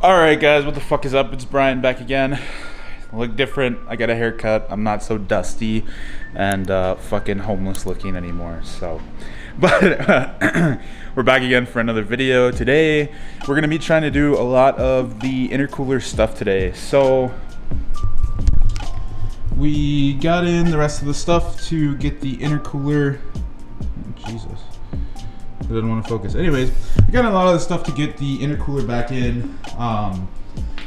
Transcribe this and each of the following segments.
Alright guys, what the fuck is up? It's Brian back again. I look different, I got a haircut, I'm not so dusty and fucking homeless looking anymore, so. But we're back again for another video. Today, we're gonna be trying to do a lot of the intercooler stuff today. So, we got in the rest of the stuff to get the intercooler. Oh, Jesus. I didn't want to focus. Anyways, I got a lot of the stuff to get the intercooler back in.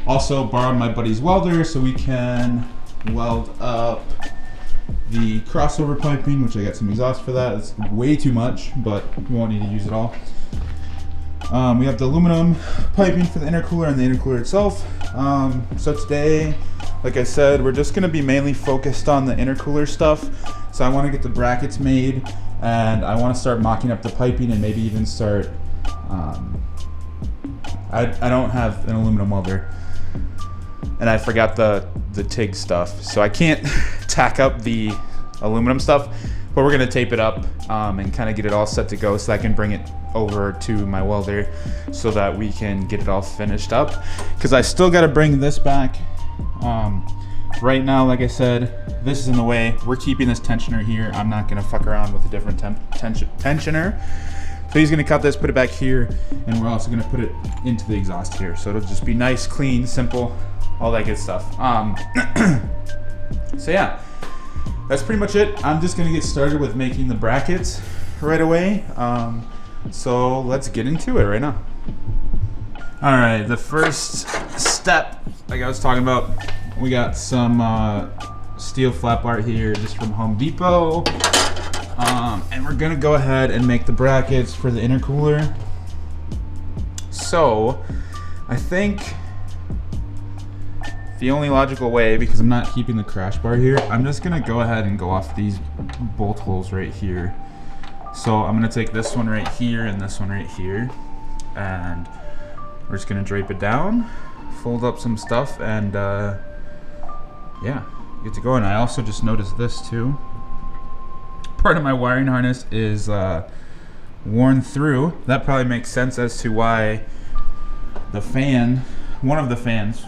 Also borrowed my buddy's welder so we can weld up the crossover piping, which I got some exhaust for that. It's way too much, but we won't need to use it all. We have the aluminum piping for the intercooler and the intercooler itself. So today, like I said, we're just going to be mainly focused on the intercooler stuff. So I want to get the brackets made, and I want to start mocking up the piping and maybe even start, I don't have an aluminum welder, and I forgot the TIG stuff, so I can't tack up the aluminum stuff, but we're going to tape it up and kind of get it all set to go so I can bring it over to my welder so that we can get it all finished up, because I still got to bring this back. Right now, like I said, this is in the way. We're keeping this tensioner here. I'm not gonna fuck around with a different tensioner. So he's gonna cut this, put it back here, and we're also gonna put it into the exhaust here. So it'll just be nice, clean, simple, all that good stuff. So yeah, that's pretty much it. I'm just gonna get started with making the brackets right away. So let's get into it right now. All right, the first step, like I was talking about, we got some steel flat bar here just from Home Depot. And we're gonna go ahead and make the brackets for the intercooler. So, I think the only logical way, because I'm not keeping the crash bar here, I'm just gonna go ahead and go off these bolt holes right here. So I'm gonna take this one right here and this one right here, and we're just gonna drape it down, fold up some stuff, and yeah, get to go. And I also just noticed this too. Part of my wiring harness is worn through. That probably makes sense as to why the fan, one of the fans,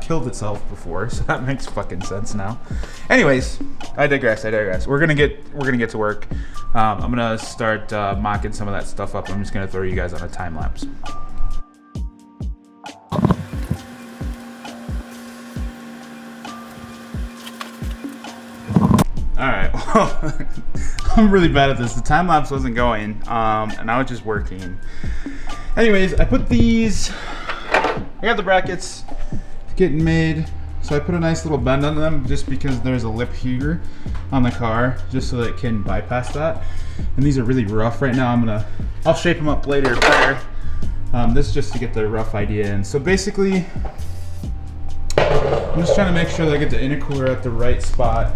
killed itself before. So that makes fucking sense now. Anyways, I digress. We're gonna get to work. I'm gonna start mocking some of that stuff up. I'm just gonna throw you guys on a time lapse. Alright, well, I'm really bad at this. The time lapse wasn't going, and I was just working. Anyways, I got the brackets getting made, so I put a nice little bend on them just because there's a lip here on the car, just so that it can bypass that. And these are really rough right now. I'll shape them up later better. This is just to get the rough idea in. So basically, I'm just trying to make sure that I get the intercooler at the right spot.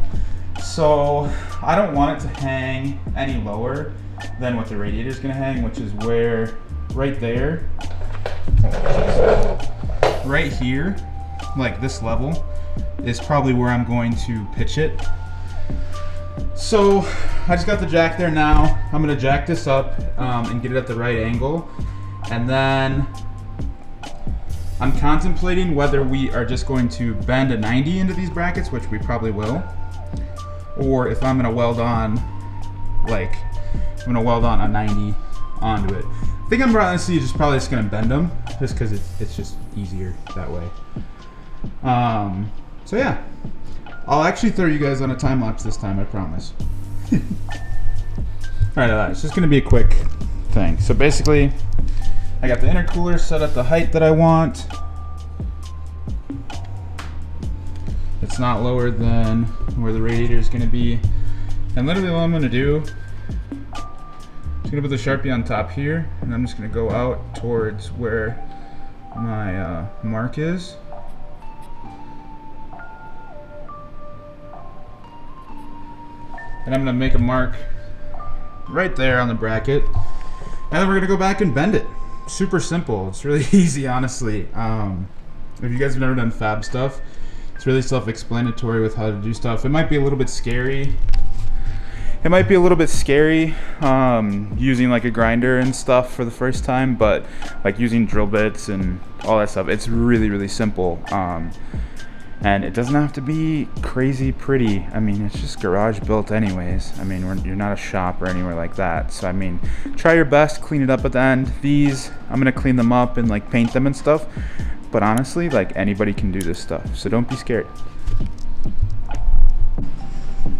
So I don't want it to hang any lower than what the radiator is going to hang, which is where, right there, right here, like this level, is probably where I'm going to pitch it. So I just got the jack there now. I'm going to jack this up and get it at the right angle. And then I'm contemplating whether we are just going to bend a 90 into these brackets, which we probably will, or if I'm gonna weld on, a 90 onto it. I think I'm honestly probably just gonna bend them, just because it's just easier that way. So yeah, I'll actually throw you guys on a time lapse this time, I promise. Alright, it's just gonna be a quick thing. So basically, I got the intercooler set at the height that I want. It's not lower than where the radiator is going to be. And literally all I'm going to do is going to put the Sharpie on top here, and I'm just going to go out towards where my mark is. And I'm going to make a mark right there on the bracket. And then we're going to go back and bend it. Super simple. It's really easy, honestly. If you guys have never done fab stuff, it's really self-explanatory with how to do stuff. It might be a little bit scary It might be a little bit scary using like a grinder and stuff for the first time, but like using drill bits and all that stuff, it's really, really simple. And it doesn't have to be crazy pretty. I mean, it's just garage built anyways. I mean, you're not a shop or anywhere like that. So I mean, try your best, clean it up at the end. These, I'm gonna clean them up and like paint them and stuff. But honestly, like anybody can do this stuff. So don't be scared.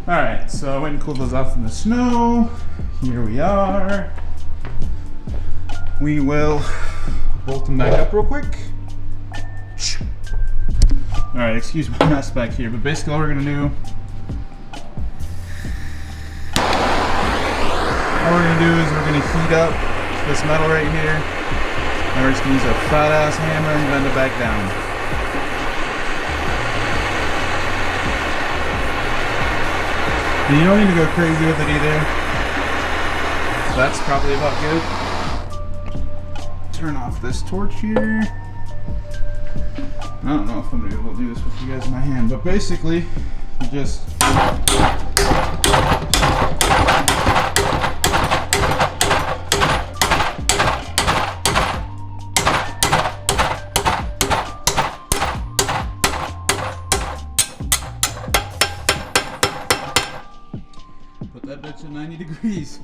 All right, so I went and cooled those off in the snow. Here we are. We will bolt them back up real quick. All right, excuse my mess back here, but basically all we're gonna do, is we're gonna heat up this metal right here, and we're just gonna use a fat ass hammer and bend it back down. And you don't need to go crazy with it either. That's probably about good. Turn off this torch here. I don't know if I'm gonna be able to do this with you guys in my hand, but basically, you just put that bitch at 90 degrees.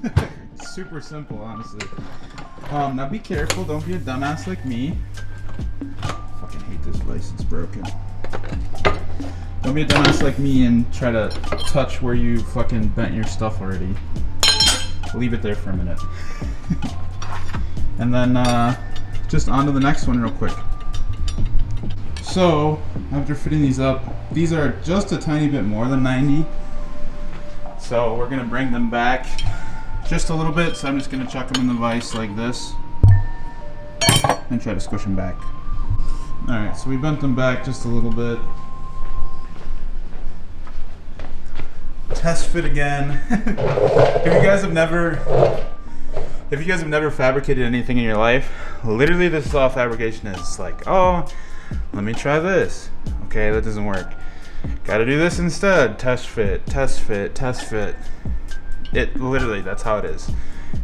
Super simple, honestly. Now be careful, don't be a dumbass like me. Fucking hate this license broken. Don't be a dumbass like me and try to touch where you fucking bent your stuff already. Leave it there for a minute. And then just on to the next one real quick. So after fitting these up, these are just a tiny bit more than 90. So we're gonna bring them back just a little bit. So I'm just gonna chuck them in the vise like this and try to squish them back. All right, so we bent them back just a little bit. Test fit again. If you guys have never fabricated anything in your life, literally this is all fabrication is. It's like, oh, let me try this. Okay, that doesn't work. Gotta do this instead. Test fit, test fit, test fit. It literally, that's how it is.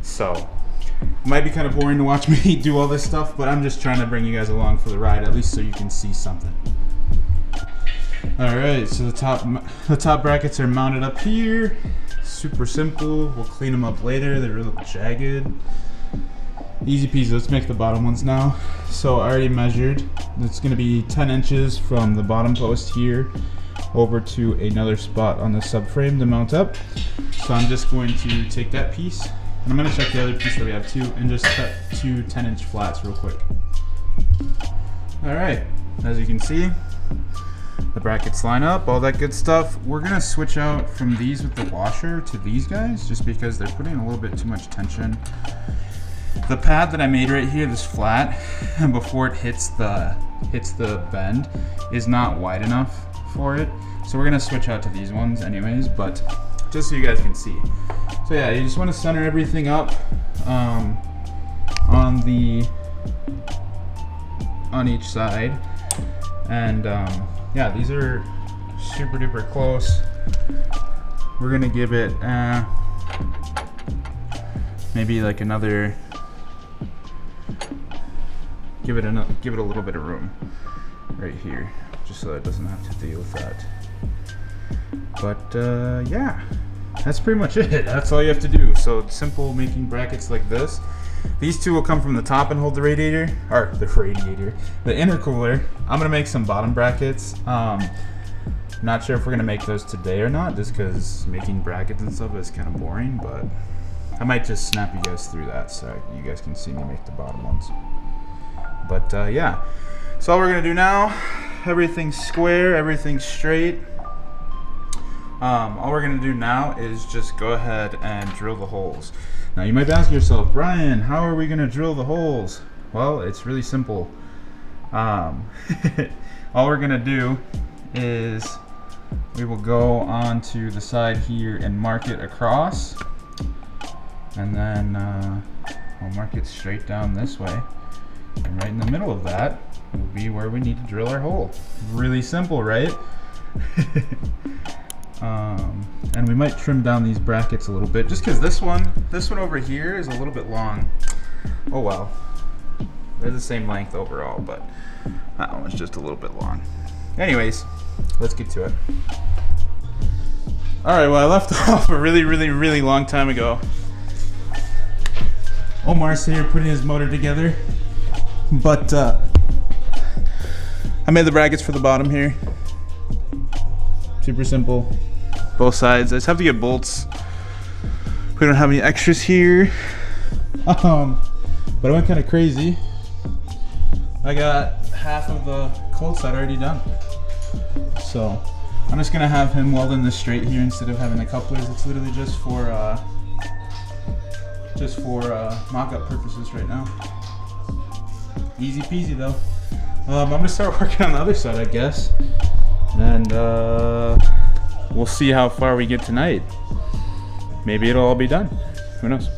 So it might be kind of boring to watch me do all this stuff, but I'm just trying to bring you guys along for the ride, at least so you can see something. All right, so the top brackets are mounted up here. Super simple. We'll clean them up later. They're a little jagged. Easy peasy. Let's make the bottom ones now. So I already measured. It's going to be 10 inches from the bottom post here over to another spot on the subframe to mount up. So I'm just going to take that piece, and I'm going to check the other piece that we have too, and just cut two 10-inch flats real quick. All right, as you can see, the brackets line up, all that good stuff. We're gonna switch out from these with the washer to these guys, just because they're putting a little bit too much tension. The pad that I made right here, this flat, before it hits the bend, is not wide enough for it. So we're gonna switch out to these ones anyways, but just so you guys can see. So yeah, you just wanna center everything up on each side. And yeah, these are super duper close. We're gonna give it maybe like another, give it a little bit of room right here, just so it doesn't have to deal with that. But yeah, that's pretty much it. That's all you have to do. So it's simple making brackets like this. These two will come from the top and hold the radiator, or the intercooler. I'm gonna make some bottom brackets. Not sure if we're gonna make those today or not, just because making brackets and stuff is kind of boring, but I might just snap you guys through that so you guys can see me make the bottom ones. But yeah, so all we're gonna do now, everything's square, everything's straight. All we're gonna do now is just go ahead and drill the holes. Now you might be asking yourself, Brian, how are we gonna drill the holes? Well, it's really simple. All we're gonna do is we will go onto the side here and mark it across, and then we'll mark it straight down this way, and right in the middle of that will be where we need to drill our hole. Really simple, right? And we might trim down these brackets a little bit, just because this one over here is a little bit long. Oh well, they're the same length overall, but that one's just a little bit long. Anyways, let's get to it. All right, well, I left off a really long time ago. Omar's here putting his motor together, but I made the brackets for the bottom here. Super simple, both sides. I just have to get bolts. We don't have any extras here. But I went kind of crazy. I got half of the cold side already done. So I'm just gonna have him weld in this straight here instead of having the couplers. It's literally just for mock-up purposes right now. Easy peasy though. I'm gonna start working on the other side, I guess, and we'll see how far we get tonight. Maybe it'll all be done. Who knows?